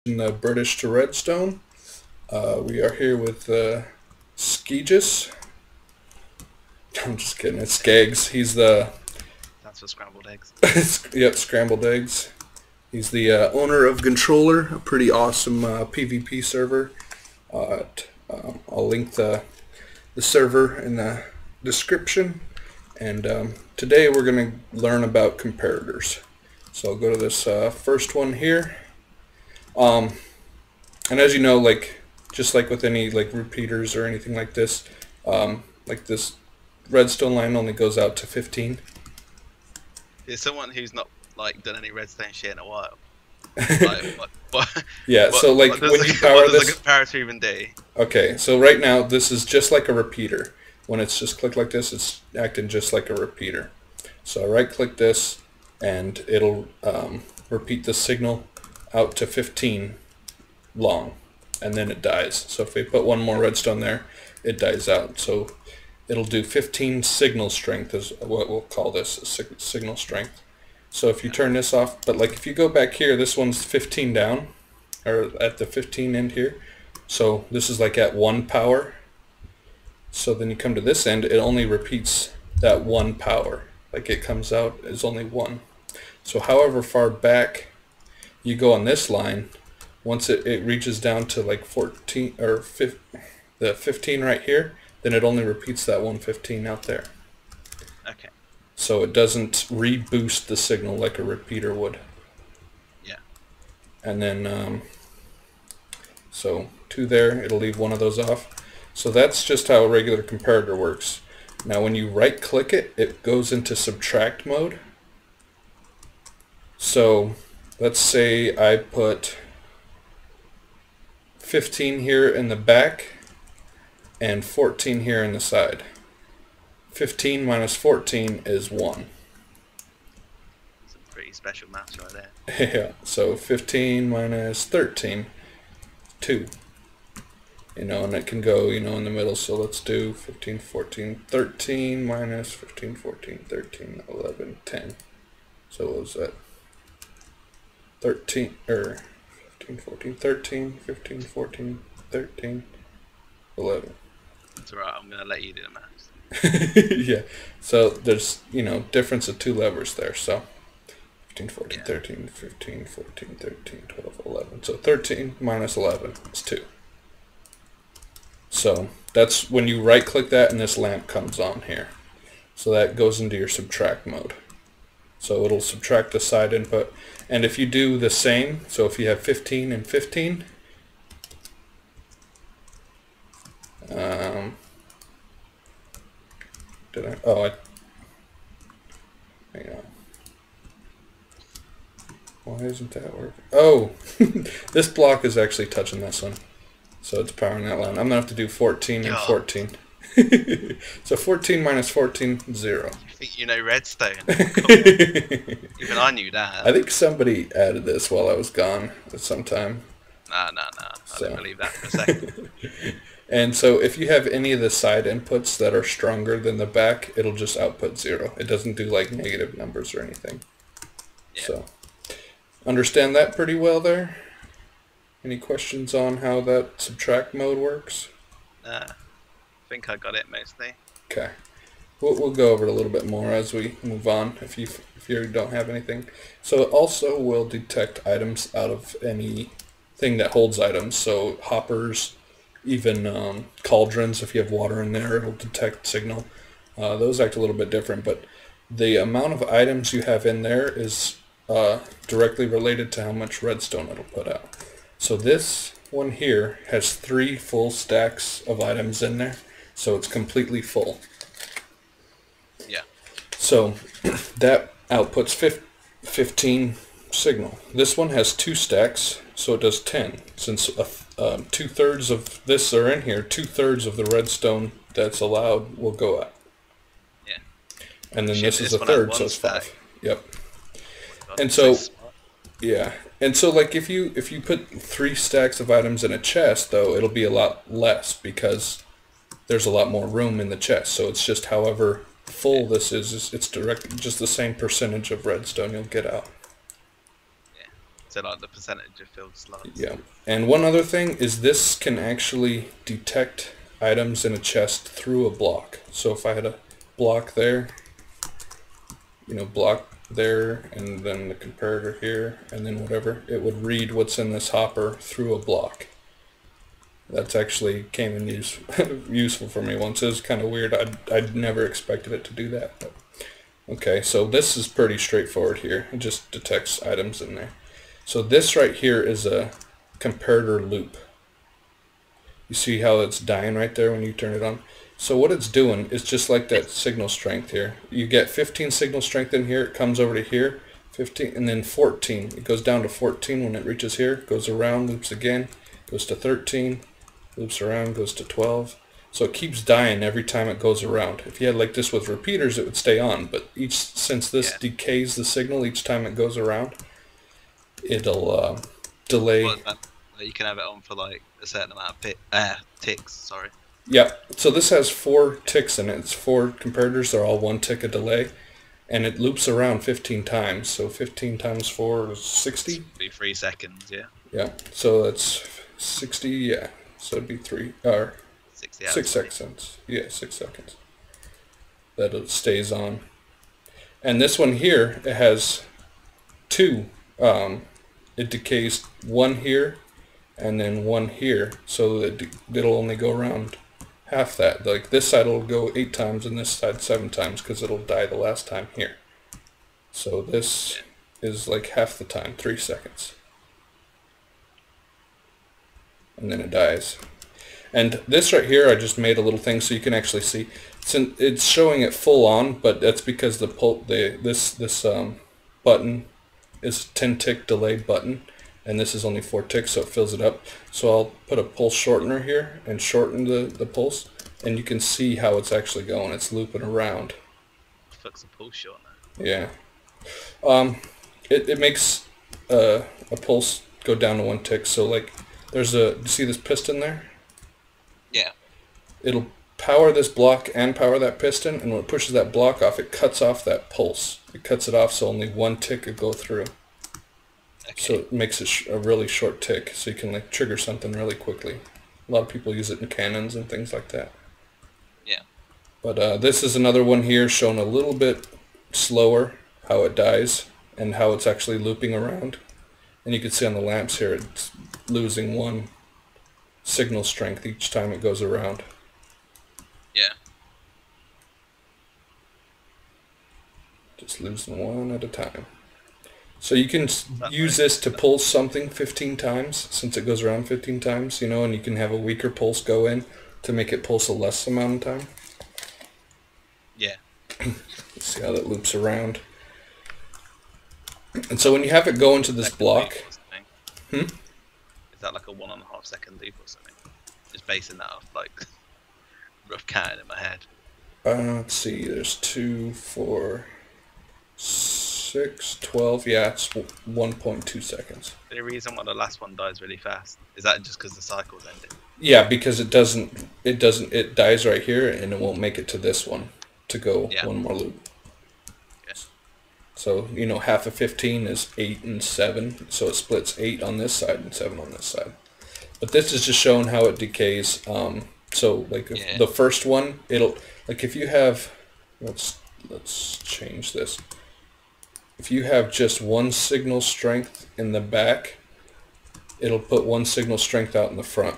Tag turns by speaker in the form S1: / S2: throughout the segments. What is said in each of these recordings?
S1: in the British to Redstone. We are here with Skeggs. I'm just kidding. It's Skeggs. He's the
S2: That's for scrambled eggs.
S1: yep, scrambled eggs. He's the owner of Gontroller, a pretty awesome PvP server. I'll link the server in the description. And today we're going to learn about comparators. So I'll go to this first one here. And as you know, just like with any repeaters or anything like this redstone line only goes out to 15.
S2: You're someone who's not done any redstone shit in a while. What,
S1: yeah, so when you power
S2: this, what does a comparator even do?
S1: Okay, so right now this is just like a repeater. When it's just clicked like this, it's acting just like a repeater. So I right click this and it'll repeat the signal out to 15 long, and then it dies. So if we put one more redstone there, it dies out. So it'll do 15 signal strength is what we'll call this, signal strength. So if you turn this off, but if you go back here, this one's 15 down, or at the 15 end here. So this is at 1 power. So then you come to this end, it only repeats that 1 power. It comes out as only 1. So however far back you go on this line, once it reaches down to 14 or the 15 right here, then it only repeats that 115 out there.
S2: Okay.
S1: So it doesn't reboost the signal like a repeater would.
S2: Yeah.
S1: And then so 2 there, it'll leave one of those off. So that's just how a regular comparator works. Now when you right click it, it goes into subtract mode. So let's say I put 15 here in the back and 14 here in the side. 15 minus 14 is 1.
S2: Some pretty special maths right there.
S1: Yeah, so 15 minus 13, 2. And it can go, in the middle. So let's do 15, 14, 13 minus 15, 14, 13, 11, 10. So what was that? 13, 15, 14, 13, 15, 14, 13, 11.
S2: That's alright, I'm going to let you do the maths.
S1: Yeah, so there's, difference of 2 levers there, so 15, 14,
S2: Yeah.
S1: 13, 15, 14, 13, 12, 11. So 13 minus 11 is 2. So that's when you right click that and this lamp comes on here. So that goes into your subtract mode. So it'll subtract the side input. And if you do the same, so if you have 15 and 15, hang on. Why isn't that working? Oh, this block is actually touching this one. So it's powering that line. I'm going to have to do 14 and 14. So 14 minus 14, 0.
S2: You think you know redstone? Even I knew that.
S1: I think somebody added this while I was gone at some time.
S2: Nah. I don't believe that for a second.
S1: And so if you have any of the side inputs that are stronger than the back, it'll just output 0. It doesn't do negative numbers or anything.
S2: Yeah.
S1: So understand that pretty well there? Any questions on how that subtract mode works?
S2: I think I got it mostly.
S1: Okay. We'll go over it a little bit more as we move on if you don't have anything. So it also will detect items out of anything that holds items. So hoppers, even cauldrons, if you have water in there, it'll detect signal. Those act a little bit different, but the amount of items you have in there is directly related to how much redstone it'll put out. So this one here has 3 full stacks of items in there, so it's completely full.
S2: Yeah.
S1: So that outputs 15 signal. This one has 2 stacks, so it does 10. Since 2/3 of this are in here, 2/3 of the redstone that's allowed will go out.
S2: Yeah.
S1: And then this is a
S2: one
S1: third,
S2: has
S1: so
S2: one
S1: it's
S2: stack.
S1: 5. Yep.
S2: God,
S1: And so
S2: smart.
S1: yeah, and so if you put 3 stacks of items in a chest, though, it'll be a lot less because there's a lot more room in the chest. So it's just however full this is it's just the same percentage of redstone you'll get out.
S2: Yeah. So like the percentage of filled slots.
S1: Yeah. And one other thing is this can actually detect items in a chest through a block. So if I had a block there, you know, block there, and then the comparator here, and then whatever, it would read what's in this hopper through a block. That's actually came in useful for me once. It was kind of weird. I'd never expected it to do that. But okay, so this is pretty straightforward here. It just detects items in there. So this right here is a comparator loop. You see how it's dying right there when you turn it on? So what it's doing is just like that signal strength here. You get 15 signal strength in here, it comes over to here, 15, and then 14. It goes down to 14 when it reaches here, goes around, loops again, goes to 13, loops around, goes to 12. So it keeps dying every time it goes around. If you had like this with repeaters, it would stay on, but since this decays the signal each time it goes around, it'll delay.
S2: Well, you can have it on for like a certain amount of ticks. Sorry.
S1: Yeah. So this has 4 ticks in it. It's 4 comparators. They're all 1 tick a delay, and it loops around 15 times. So 15 times 4 is 60.
S2: Be 3 seconds. Yeah.
S1: Yeah. So that's 60. Yeah. So it'd be 6 seconds. Yeah, 6 seconds. That it stays on. And this one here, it has 2. It decays 1 here and then 1 here, so that it'll only go around half that. Like this side will go 8 times and this side 7 times because it'll die the last time here. So this is like half the time, 3 seconds. And then it dies. And this right here, I just made a little thing so you can actually see. It's showing it full on, but that's because this button is a 10 tick delay button, and this is only 4 ticks, so it fills it up. So I'll put a pulse shortener here and shorten the pulse, and you can see how it's actually going. It's looping around.
S2: Fuck's a pulse shortener?
S1: Yeah. It makes a pulse go down to 1 tick. So like, you see this piston there?
S2: Yeah.
S1: It'll power this block and power that piston, and when it pushes that block off, it cuts off that pulse. It cuts it off so only 1 tick could go through. Okay. So it makes it a really short tick, so you can like trigger something really quickly. A lot of people use it in cannons and things like that.
S2: Yeah.
S1: But this is another one here shown a little bit slower, how it dies and how it's actually looping around. And you can see on the lamps here, it's losing 1 signal strength each time it goes around.
S2: Yeah.
S1: Just losing 1 at a time. So you can use this to pulse something 15 times, since it goes around 15 times, you know, and you can have a weaker pulse go in to make it pulse a less amount of time.
S2: Yeah.
S1: Let's see how that loops around. And so when you have it go into this block...
S2: Is that like a 1.5 second loop or something? Just basing that off, like, rough counting in my head.
S1: Let's see, there's 2, 4, 6, 12, yeah, it's 1.2 seconds.
S2: The reason why the last one dies really fast, is that just because the cycle's ended?
S1: Yeah, because it dies right here and it won't make it to this one to go 1 more loop.
S2: Yeah.
S1: So, you know, half of 15 is 8 and 7, so it splits 8 on this side and 7 on this side. But this is just showing how it decays. So, like, the first one, it'll, like, if you have, let's change this. If you have just 1 signal strength in the back, it'll put 1 signal strength out in the front,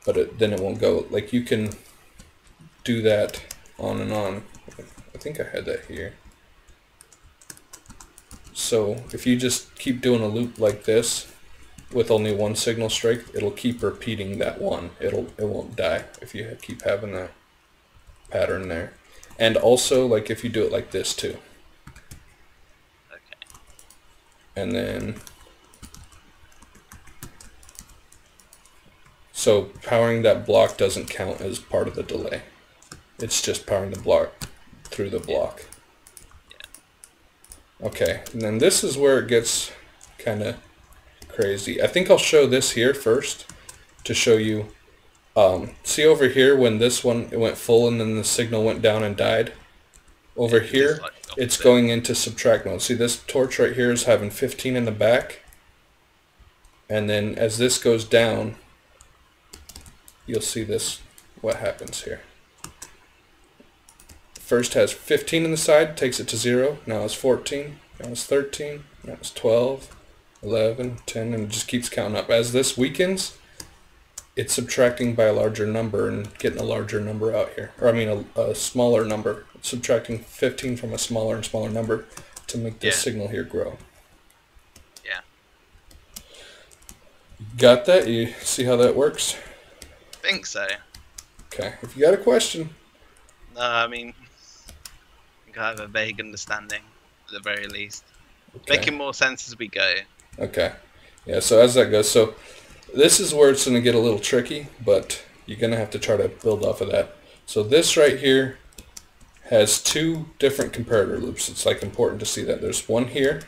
S1: but then it won't go. Like, you can do that on and on. I think I had that here. So if you just keep doing a loop like this with only 1 signal strength, it'll keep repeating that 1. It won't die if you keep having that pattern there. And also, like, if you do it like this too.
S2: Okay.
S1: And then, so powering that block doesn't count as part of the delay. It's just powering the block through the block. Yeah. Okay, and then this is where it gets kind of crazy. I think I'll show this here first to show you. See over here when this one, it went full and then the signal went down and died? Over here, it's going into subtract mode. See, this torch right here is having 15 in the back, And then as this goes down, you'll see this, what happens here. First has 15 in the side, takes it to 0, now it's 14, now it's 13, now it's 12, 11, 10, and it just keeps counting up. As this weakens, it's subtracting by a larger number and getting a larger number out here. Or I mean a smaller number. It's subtracting 15 from a smaller and smaller number to make this signal here grow.
S2: Yeah.
S1: Got that? You see how that works?
S2: I think so.
S1: Okay. If you got a question.
S2: No, I mean, I think I have a vague understanding, at the very least.
S1: Okay.
S2: Making more sense as we go.
S1: Okay. Yeah, so as that goes, so this is where it's going to get a little tricky, but you're going to have to try to build off of that. So this right here has two different comparator loops. It's like important to see that. There's one here,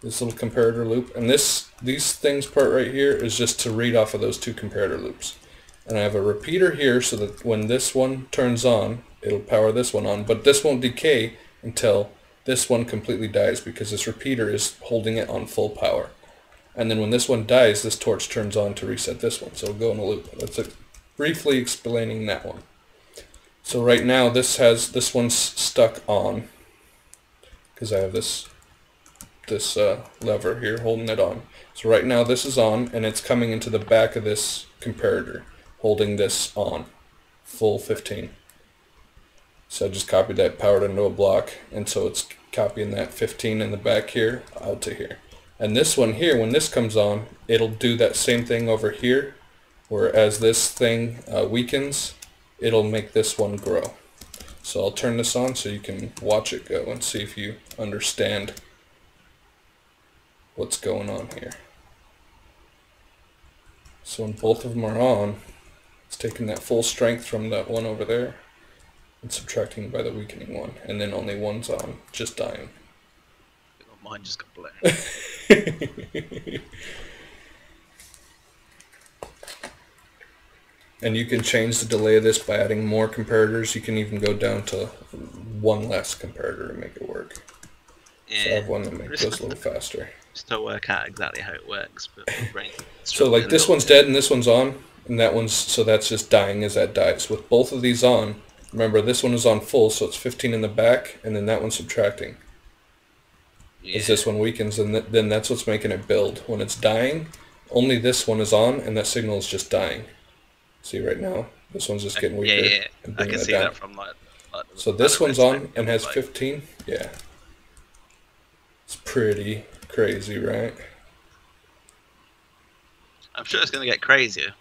S1: this little comparator loop, and these things part right here is just to read off of those two comparator loops. And I have a repeater here so that when this one turns on, it'll power this one on, but this won't decay until this one completely dies because this repeater is holding it on full power. And then when this one dies, this torch turns on to reset this one, so it'll go in a loop. That's it. Briefly explaining that one. So right now this one's stuck on because I have this lever here holding it on. So right now this is on and it's coming into the back of this comparator holding this on full 15. So I just copied that, powered into a block, and so it's copying that 15 in the back here out to here. And this one here, when this comes on, it'll do that same thing over here, where as this thing weakens, it'll make this one grow. So I'll turn this on so you can watch it go and see if you understand what's going on here. So when both of them are on, it's taking that full strength from that one over there and subtracting by the weakening one, and then only one's on, just dying.
S2: Mine just got blown.
S1: And you can change the delay of this by adding more comparators. You can even go down to one less comparator to make it work.
S2: Yeah.
S1: So I have one that makes goes a little faster.
S2: Just to work out exactly how it works, but my brain
S1: So like this one's dead and this one's on, and that one's, so that's just dying as that dies. With both of these on, remember this one is on full, so it's 15 in the back, and then that one's subtracting. As this one weakens, and then that's what's making it build. When it's dying, only this one is on, and that signal is just dying. See right now, this one's just getting weaker.
S2: Yeah.
S1: And
S2: I can see
S1: down.
S2: that from like
S1: so this one's on and has 15. Yeah. It's pretty crazy, right?
S2: I'm sure it's going to get crazier